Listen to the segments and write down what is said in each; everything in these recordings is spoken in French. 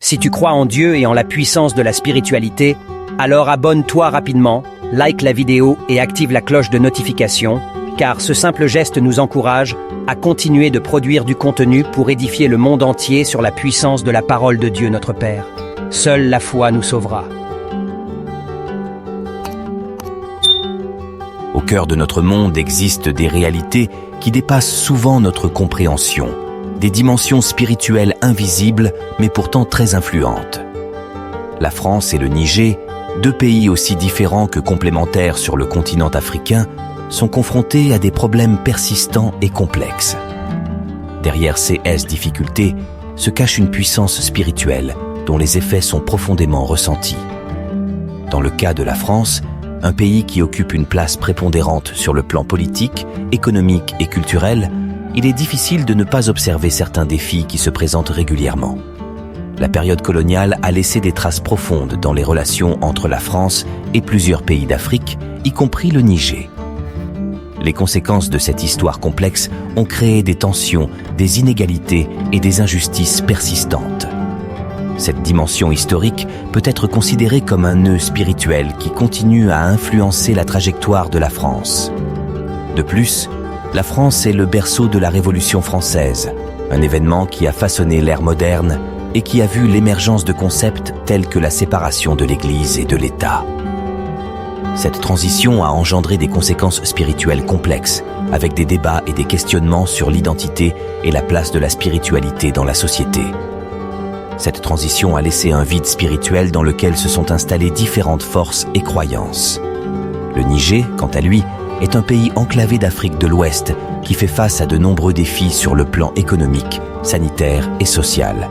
Si tu crois en Dieu et en la puissance de la spiritualité, alors abonne-toi rapidement, like la vidéo et active la cloche de notification, car ce simple geste nous encourage à continuer de produire du contenu pour édifier le monde entier sur la puissance de la parole de Dieu notre Père. Seule la foi nous sauvera. Au cœur de notre monde existent des réalités qui dépassent souvent notre compréhension, des dimensions spirituelles invisibles mais pourtant très influentes. La France et le Niger, deux pays aussi différents que complémentaires sur le continent africain, sont confrontés à des problèmes persistants et complexes. Derrière ces difficultés se cache une puissance spirituelle dont les effets sont profondément ressentis. Dans le cas de la France, un pays qui occupe une place prépondérante sur le plan politique, économique et culturel, il est difficile de ne pas observer certains défis qui se présentent régulièrement. La période coloniale a laissé des traces profondes dans les relations entre la France et plusieurs pays d'Afrique, y compris le Niger. Les conséquences de cette histoire complexe ont créé des tensions, des inégalités et des injustices persistantes. Cette dimension historique peut être considérée comme un nœud spirituel qui continue à influencer la trajectoire de la France. De plus, la France est le berceau de la Révolution française, un événement qui a façonné l'ère moderne et qui a vu l'émergence de concepts tels que la séparation de l'Église et de l'État. Cette transition a engendré des conséquences spirituelles complexes, avec des débats et des questionnements sur l'identité et la place de la spiritualité dans la société. Cette transition a laissé un vide spirituel dans lequel se sont installées différentes forces et croyances. Le Niger, quant à lui, est un pays enclavé d'Afrique de l'Ouest qui fait face à de nombreux défis sur le plan économique, sanitaire et social.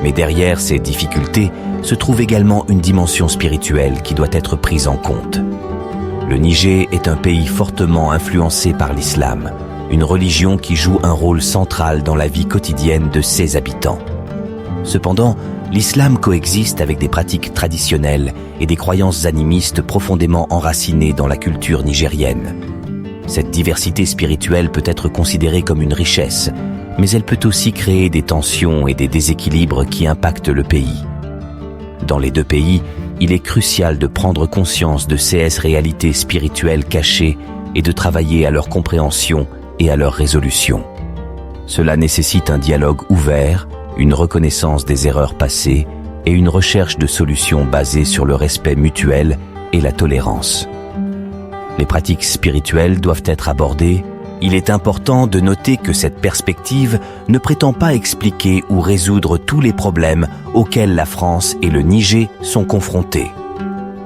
Mais derrière ces difficultés se trouve également une dimension spirituelle qui doit être prise en compte. Le Niger est un pays fortement influencé par l'islam, une religion qui joue un rôle central dans la vie quotidienne de ses habitants. Cependant, l'islam coexiste avec des pratiques traditionnelles et des croyances animistes profondément enracinées dans la culture nigérienne. Cette diversité spirituelle peut être considérée comme une richesse, mais elle peut aussi créer des tensions et des déséquilibres qui impactent le pays. Dans les deux pays, il est crucial de prendre conscience de ces réalités spirituelles cachées et de travailler à leur compréhension et à leur résolution. Cela nécessite un dialogue ouvert, une reconnaissance des erreurs passées et une recherche de solutions basées sur le respect mutuel et la tolérance. Les pratiques spirituelles doivent être abordées. Il est important de noter que cette perspective ne prétend pas expliquer ou résoudre tous les problèmes auxquels la France et le Niger sont confrontés.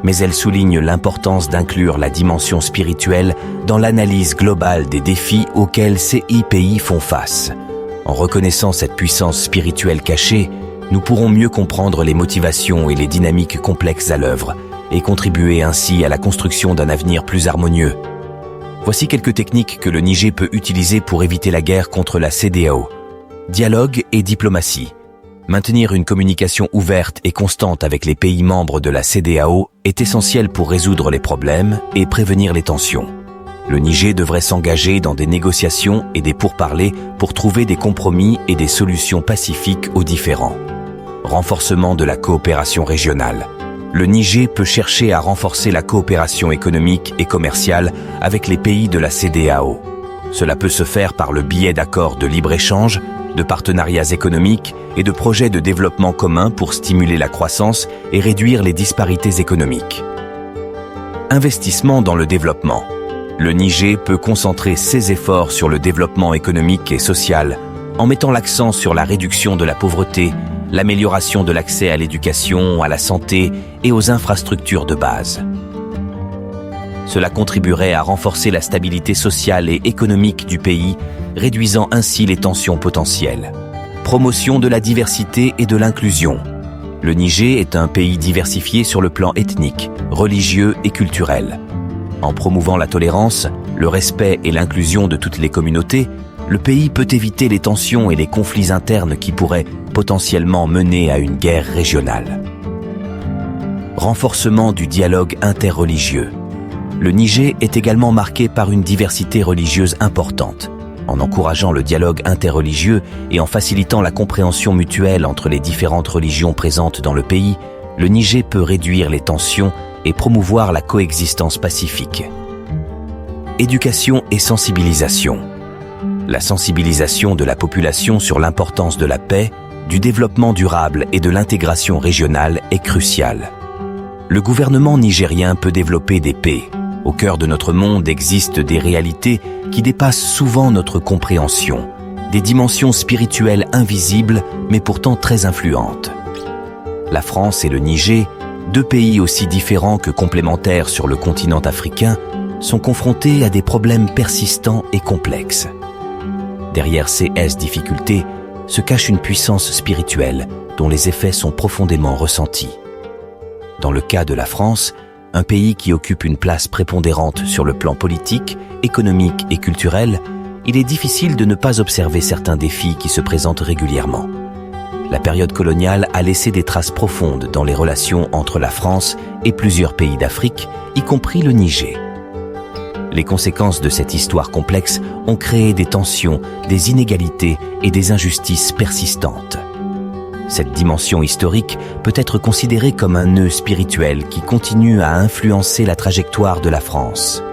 Mais elle souligne l'importance d'inclure la dimension spirituelle dans l'analyse globale des défis auxquels ces pays font face. En reconnaissant cette puissance spirituelle cachée, nous pourrons mieux comprendre les motivations et les dynamiques complexes à l'œuvre et contribuer ainsi à la construction d'un avenir plus harmonieux. Voici quelques techniques que le Niger peut utiliser pour éviter la guerre contre la CEDEAO. Dialogue et diplomatie. Maintenir une communication ouverte et constante avec les pays membres de la CEDEAO est essentiel pour résoudre les problèmes et prévenir les tensions. Le Niger devrait s'engager dans des négociations et des pourparlers pour trouver des compromis et des solutions pacifiques aux différends. Renforcement de la coopération régionale. Le Niger peut chercher à renforcer la coopération économique et commerciale avec les pays de la CEDEAO. Cela peut se faire par le biais d'accords de libre-échange, de partenariats économiques et de projets de développement communs pour stimuler la croissance et réduire les disparités économiques. Investissement dans le développement. Le Niger peut concentrer ses efforts sur le développement économique et social en mettant l'accent sur la réduction de la pauvreté, l'amélioration de l'accès à l'éducation, à la santé et aux infrastructures de base. Cela contribuerait à renforcer la stabilité sociale et économique du pays, réduisant ainsi les tensions potentielles. Promotion de la diversité et de l'inclusion. Le Niger est un pays diversifié sur le plan ethnique, religieux et culturel. En promouvant la tolérance, le respect et l'inclusion de toutes les communautés, le pays peut éviter les tensions et les conflits internes qui pourraient potentiellement mener à une guerre régionale. Renforcement du dialogue interreligieux. Le Niger est également marqué par une diversité religieuse importante. En encourageant le dialogue interreligieux et en facilitant la compréhension mutuelle entre les différentes religions présentes dans le pays, le Niger peut réduire les tensions et promouvoir la coexistence pacifique. Éducation et sensibilisation. La sensibilisation de la population sur l'importance de la paix, du développement durable et de l'intégration régionale est cruciale. Le gouvernement nigérien peut développer des paix. Au cœur de notre monde existent des réalités qui dépassent souvent notre compréhension, des dimensions spirituelles invisibles mais pourtant très influentes. La France et le Niger, deux pays aussi différents que complémentaires sur le continent africain, sont confrontés à des problèmes persistants et complexes. Derrière ces difficultés se cache une puissance spirituelle dont les effets sont profondément ressentis. Dans le cas de la France, un pays qui occupe une place prépondérante sur le plan politique, économique et culturel, il est difficile de ne pas observer certains défis qui se présentent régulièrement. La période coloniale a laissé des traces profondes dans les relations entre la France et plusieurs pays d'Afrique, y compris le Niger. Les conséquences de cette histoire complexe ont créé des tensions, des inégalités et des injustices persistantes. Cette dimension historique peut être considérée comme un nœud spirituel qui continue à influencer la trajectoire de la France.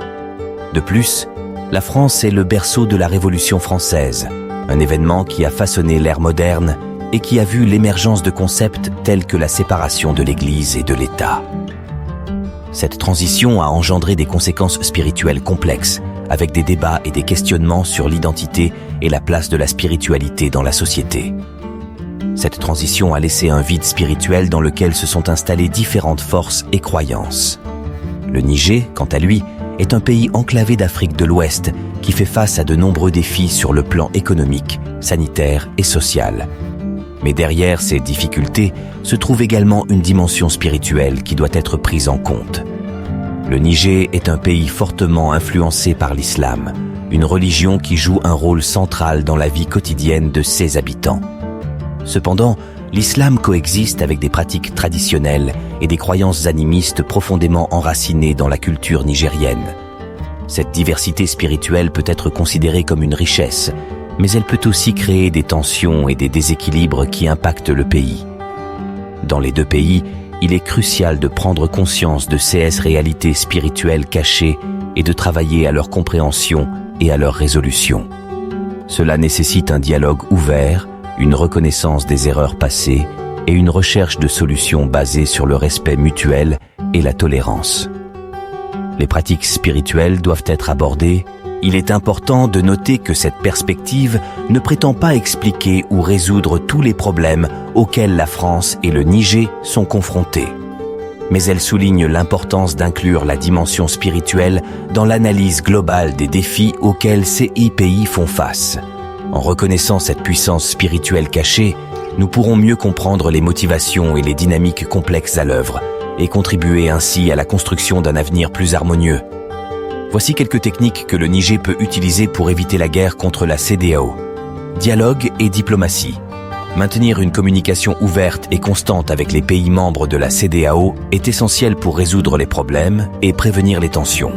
De plus, la France est le berceau de la Révolution française, un événement qui a façonné l'ère moderne et qui a vu l'émergence de concepts tels que la séparation de l'Église et de l'État. Cette transition a engendré des conséquences spirituelles complexes, avec des débats et des questionnements sur l'identité et la place de la spiritualité dans la société. Cette transition a laissé un vide spirituel dans lequel se sont installées différentes forces et croyances. Le Niger, quant à lui, est un pays enclavé d'Afrique de l'Ouest qui fait face à de nombreux défis sur le plan économique, sanitaire et social. Mais derrière ces difficultés se trouve également une dimension spirituelle qui doit être prise en compte. Le Niger est un pays fortement influencé par l'islam, une religion qui joue un rôle central dans la vie quotidienne de ses habitants. Cependant, l'islam coexiste avec des pratiques traditionnelles et des croyances animistes profondément enracinées dans la culture nigérienne. Cette diversité spirituelle peut être considérée comme une richesse, mais elle peut aussi créer des tensions et des déséquilibres qui impactent le pays. Dans les deux pays, il est crucial de prendre conscience de ces réalités spirituelles cachées et de travailler à leur compréhension et à leur résolution. Cela nécessite un dialogue ouvert, une reconnaissance des erreurs passées et une recherche de solutions basées sur le respect mutuel et la tolérance. Les pratiques spirituelles doivent être abordées. Il est important de noter que cette perspective ne prétend pas expliquer ou résoudre tous les problèmes auxquels la France et le Niger sont confrontés. Mais elle souligne l'importance d'inclure la dimension spirituelle dans l'analyse globale des défis auxquels ces pays font face. En reconnaissant cette puissance spirituelle cachée, nous pourrons mieux comprendre les motivations et les dynamiques complexes à l'œuvre et contribuer ainsi à la construction d'un avenir plus harmonieux. Voici quelques techniques que le Niger peut utiliser pour éviter la guerre contre la CEDEAO. Dialogue et diplomatie. Maintenir une communication ouverte et constante avec les pays membres de la CEDEAO est essentiel pour résoudre les problèmes et prévenir les tensions.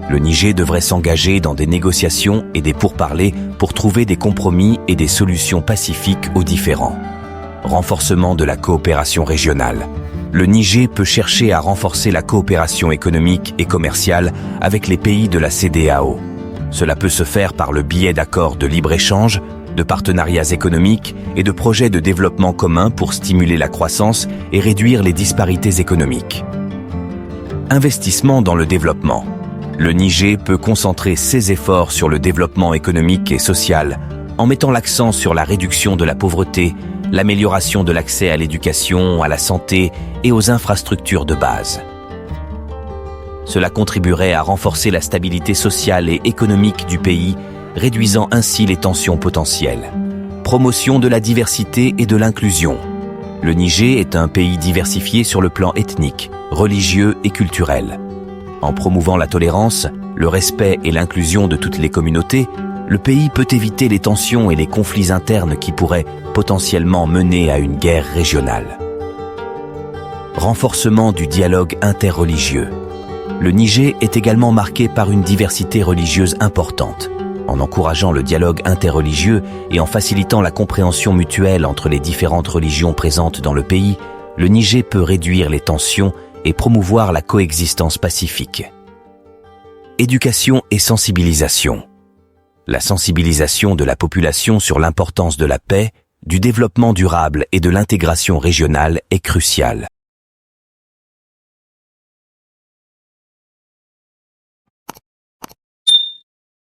Le Niger devrait s'engager dans des négociations et des pourparlers pour trouver des compromis et des solutions pacifiques aux différends. Renforcement de la coopération régionale. Le Niger peut chercher à renforcer la coopération économique et commerciale avec les pays de la CEDEAO. Cela peut se faire par le biais d'accords de libre-échange, de partenariats économiques et de projets de développement communs pour stimuler la croissance et réduire les disparités économiques. Investissement dans le développement. Le Niger peut concentrer ses efforts sur le développement économique et social en mettant l'accent sur la réduction de la pauvreté, l'amélioration de l'accès à l'éducation, à la santé et aux infrastructures de base. Cela contribuerait à renforcer la stabilité sociale et économique du pays, réduisant ainsi les tensions potentielles. Promotion de la diversité et de l'inclusion. Le Niger est un pays diversifié sur le plan ethnique, religieux et culturel. En promouvant la tolérance, le respect et l'inclusion de toutes les communautés, le pays peut éviter les tensions et les conflits internes qui pourraient potentiellement mener à une guerre régionale. Renforcement du dialogue interreligieux. Le Niger est également marqué par une diversité religieuse importante. En encourageant le dialogue interreligieux et en facilitant la compréhension mutuelle entre les différentes religions présentes dans le pays, le Niger peut réduire les tensions et promouvoir la coexistence pacifique. Éducation et sensibilisation. La sensibilisation de la population sur l'importance de la paix, du développement durable et de l'intégration régionale est cruciale.